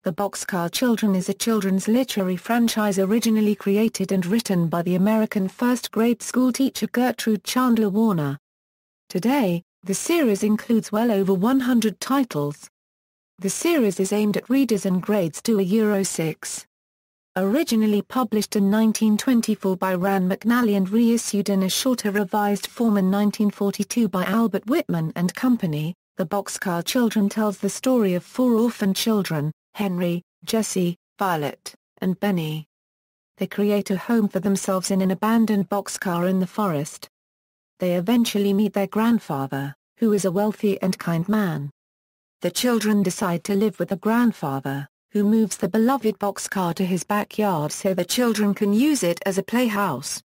The Boxcar Children is a children's literary franchise originally created and written by the American first-grade schoolteacher Gertrude Chandler Warner. Today, the series includes well over 100 titles. The series is aimed at readers in grades 2 to Euro 6. Originally published in 1924 by Rand McNally and reissued in a shorter revised form in 1942 by Albert Whitman Company, The Boxcar Children tells the story of 4 orphaned children, Henry, Jessie, Violet, and Benny. They create a home for themselves in an abandoned boxcar in the forest. They eventually meet their grandfather, who is a wealthy and kind man. The children decide to live with the grandfather, who moves the beloved boxcar to his backyard so the children can use it as a playhouse.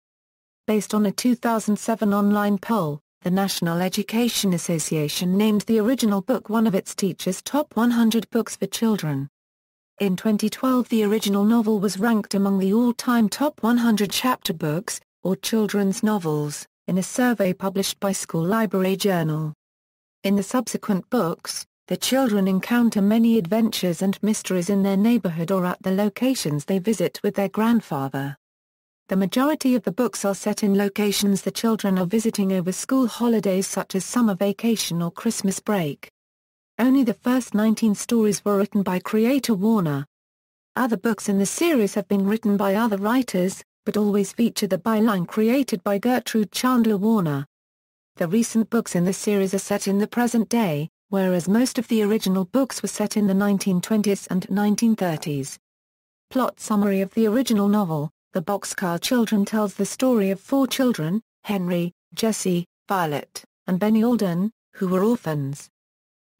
Based on a 2007 online poll, the National Education Association named the original book one of its teachers' top 100 books for children. In 2012, the original novel was ranked among the all-time top 100 chapter books, or children's novels, in a survey published by School Library Journal. In the subsequent books, the children encounter many adventures and mysteries in their neighborhood or at the locations they visit with their grandfather. The majority of the books are set in locations the children are visiting over school holidays such as summer vacation or Christmas break. Only the first 19 stories were written by creator Warner. Other books in the series have been written by other writers, but always feature the byline created by Gertrude Chandler Warner. The recent books in the series are set in the present day, whereas most of the original books were set in the 1920s and 1930s. Plot summary of the original novel: The Boxcar Children tells the story of 4 children, Henry, Jessie, Violet, and Benny Alden, who were orphans.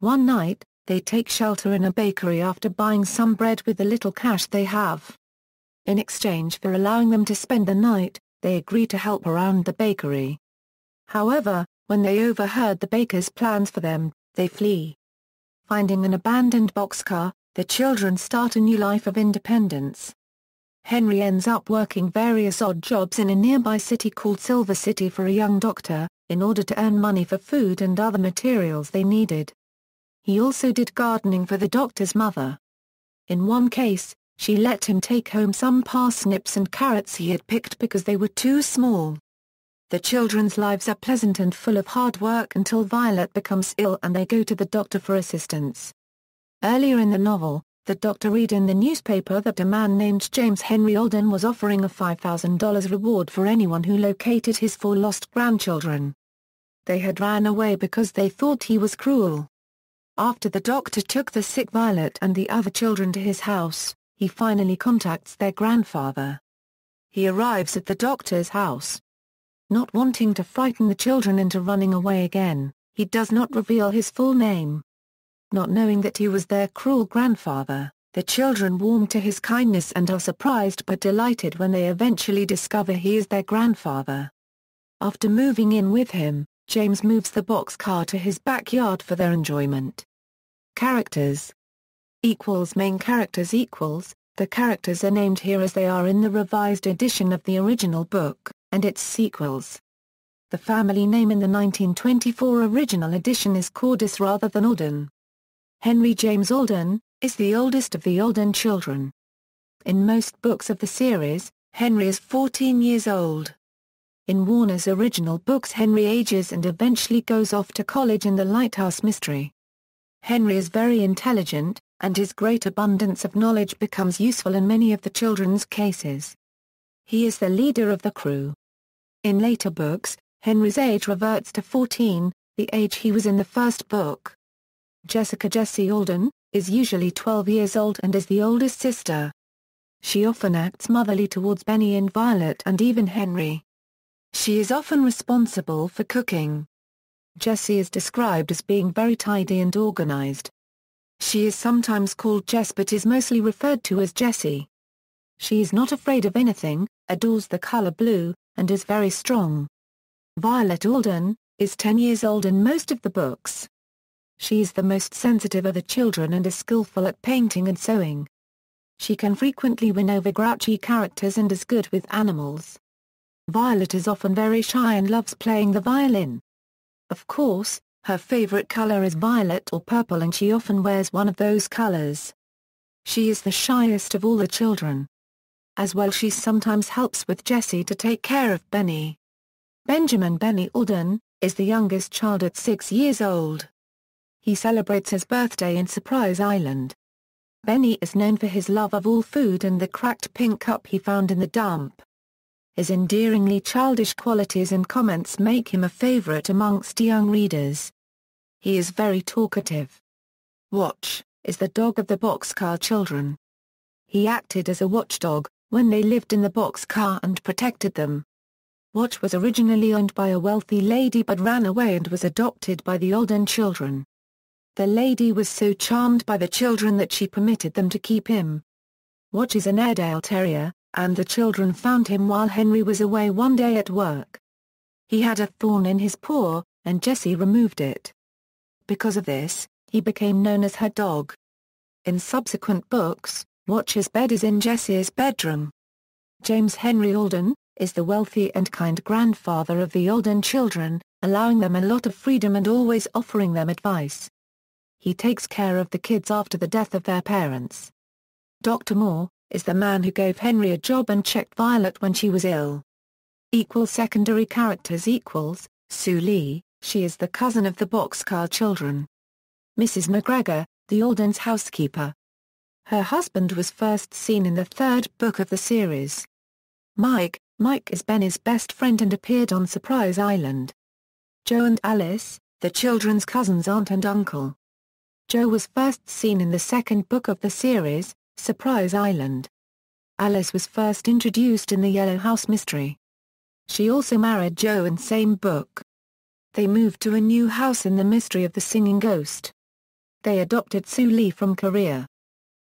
One night, they take shelter in a bakery after buying some bread with the little cash they have. In exchange for allowing them to spend the night, they agree to help around the bakery. However, when they overheard the baker's plans for them, they flee. Finding an abandoned boxcar, the children start a new life of independence. Henry ends up working various odd jobs in a nearby city called Silver City for a young doctor, in order to earn money for food and other materials they needed. He also did gardening for the doctor's mother. In one case, she let him take home some parsnips and carrots he had picked because they were too small. The children's lives are pleasant and full of hard work until Violet becomes ill and they go to the doctor for assistance. Earlier in the novel, the doctor read in the newspaper that a man named James Henry Alden was offering a $5,000 reward for anyone who located his 4 lost grandchildren. They had ran away because they thought he was cruel. After the doctor took the sick Violet and the other children to his house, he finally contacts their grandfather. He arrives at the doctor's house. Not wanting to frighten the children into running away again, he does not reveal his full name. Not knowing that he was their cruel grandfather, the children warm to his kindness and are surprised but delighted when they eventually discover he is their grandfather. After moving in with him, James moves the boxcar to his backyard for their enjoyment. Characters. Main characters. The characters are named here as they are in the revised edition of the original book and its sequels. The family name in the 1924 original edition is Cordis rather than Alden. Henry James Alden is the oldest of the Alden children. In most books of the series, Henry is 14 years old. In Warner's original books, Henry ages and eventually goes off to college in The Lighthouse Mystery. Henry is very intelligent, and his great abundance of knowledge becomes useful in many of the children's cases. He is the leader of the crew. In later books, Henry's age reverts to 14, the age he was in the first book. Jessie Alden is usually 12 years old and is the oldest sister. She often acts motherly towards Benny and Violet and even Henry. She is often responsible for cooking. Jessie is described as being very tidy and organized. She is sometimes called Jess but is mostly referred to as Jessie. She is not afraid of anything, adores the color blue, and is very strong. Violet Alden is 10 years old in most of the books. She is the most sensitive of the children and is skillful at painting and sewing. She can frequently win over grouchy characters and is good with animals. Violet is often very shy and loves playing the violin. Of course, her favorite color is violet or purple and she often wears one of those colors. She is the shyest of all the children. As well, she sometimes helps with Jessie to take care of Benny. Benjamin "Benny" Alden is the youngest child at 6 years old. He celebrates his birthday in Surprise Island. Benny is known for his love of all food and the cracked pink cup he found in the dump. His endearingly childish qualities and comments make him a favorite amongst young readers. He is very talkative. Watch is the dog of the Boxcar Children. He acted as a watchdog when they lived in the boxcar and protected them. Watch was originally owned by a wealthy lady but ran away and was adopted by the Alden children. The lady was so charmed by the children that she permitted them to keep him. Watch is an Airedale Terrier, and the children found him while Henry was away one day at work. He had a thorn in his paw, and Jessie removed it. Because of this, he became known as her dog. In subsequent books, Watch's bed is in Jessie's bedroom. James Henry Alden is the wealthy and kind grandfather of the Alden children, allowing them a lot of freedom and always offering them advice. He takes care of the kids after the death of their parents. Dr. Moore is the man who gave Henry a job and checked Violet when she was ill. Secondary characters Sue Lee, she is the cousin of the Boxcar Children. Mrs. McGregor, the Alden's housekeeper. Her husband was first seen in the third book of the series. Mike is Benny's best friend and appeared on Surprise Island. Joe and Alice, the children's cousins' aunt and uncle. Joe was first seen in the second book of the series, Surprise Island. Alice was first introduced in the Yellow House mystery. She also married Joe in same book. They moved to a new house in the mystery of the singing ghost. They adopted Sue Lee from Korea.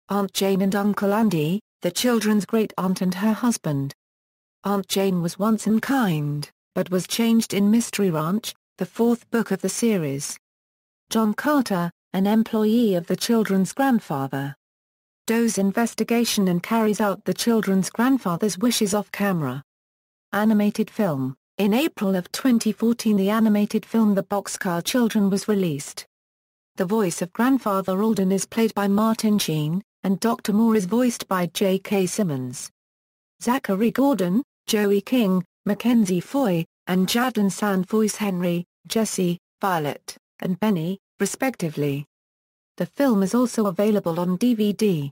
Aunt Jane and Uncle Andy, the children's great-aunt and her husband. Aunt Jane was once unkind, but was changed in Mystery Ranch, the fourth book of the series. John Carter, an employee of the children's grandfather. Does investigation and carries out the children's grandfather's wishes off-camera. Animated film. In April of 2014 the animated film The Boxcar Children was released. The voice of Grandfather Alden is played by Martin Sheen, and Dr. Moore is voiced by J.K. Simmons. Zachary Gordon, Joey King, Mackenzie Foy, and Jadon Sand voice Henry, Jessie, Violet, and Benny, respectively. The film is also available on DVD.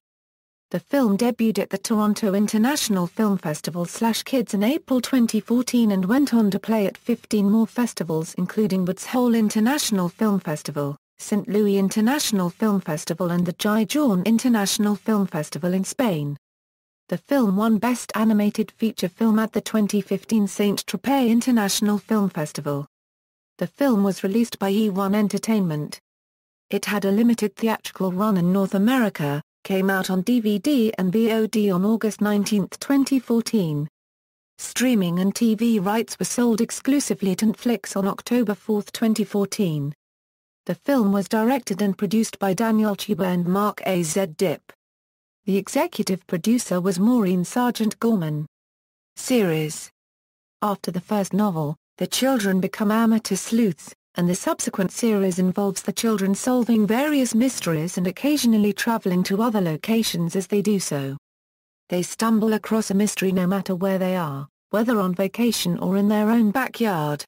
The film debuted at the Toronto International Film Festival/Kids in April 2014 and went on to play at 15 more festivals including Woods Hole International Film Festival, St. Louis International Film Festival and the Gijón International Film Festival in Spain. The film won Best Animated Feature Film at the 2015 Saint-Tropez International Film Festival. The film was released by E1 Entertainment. It had a limited theatrical run in North America, came out on DVD and VOD on August 19, 2014. Streaming and TV rights were sold exclusively to Netflix on October 4, 2014. The film was directed and produced by Daniel Chuba and Mark A. Z. Dipp. The executive producer was Maureen Sargent Gorman. Series. After the first novel, the children become amateur sleuths, and the subsequent series involves the children solving various mysteries and occasionally traveling to other locations as they do so. They stumble across a mystery no matter where they are, whether on vacation or in their own backyard.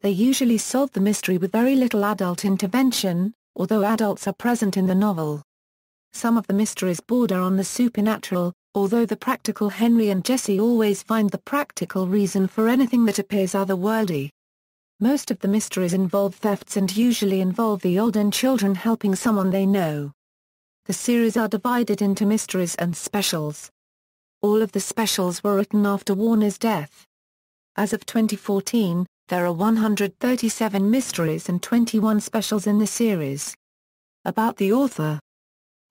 They usually solve the mystery with very little adult intervention, although adults are present in the novel. Some of the mysteries border on the supernatural, although the practical Henry and Jessie always find the practical reason for anything that appears otherworldly. Most of the mysteries involve thefts and usually involve the Alden children helping someone they know. The series are divided into mysteries and specials. All of the specials were written after Warner's death. As of 2014, there are 137 mysteries and 21 specials in the series. About the author.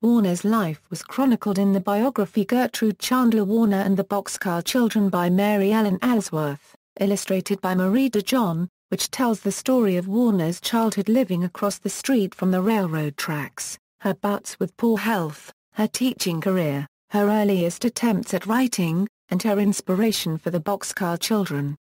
Warner's life was chronicled in the biography Gertrude Chandler Warner and the Boxcar Children by Mary Ellen Ellsworth, illustrated by Marie DeJohn, which tells the story of Warner's childhood living across the street from the railroad tracks, her bouts with poor health, her teaching career, her earliest attempts at writing, and her inspiration for the Boxcar Children.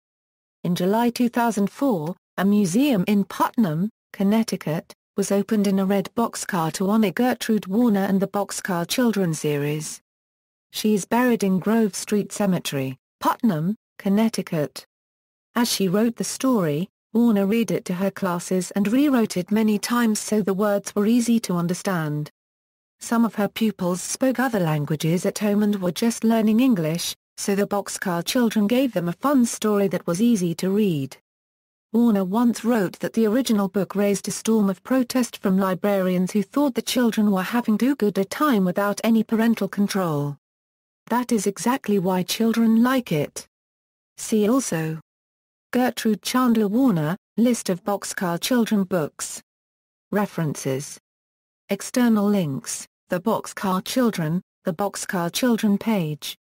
In July 2004, a museum in Putnam, Connecticut, was opened in a red boxcar to honor Gertrude Warner and the Boxcar Children series. She is buried in Grove Street Cemetery, Putnam, Connecticut. As she wrote the story, Warner read it to her classes and rewrote it many times so the words were easy to understand. Some of her pupils spoke other languages at home and were just learning English, so the Boxcar Children gave them a fun story that was easy to read. Warner once wrote that the original book raised a storm of protest from librarians who thought the children were having too good a time without any parental control. That is exactly why children like it. See also: Gertrude Chandler Warner, list of Boxcar Children books. References. External links: The Boxcar Children, the Boxcar Children page.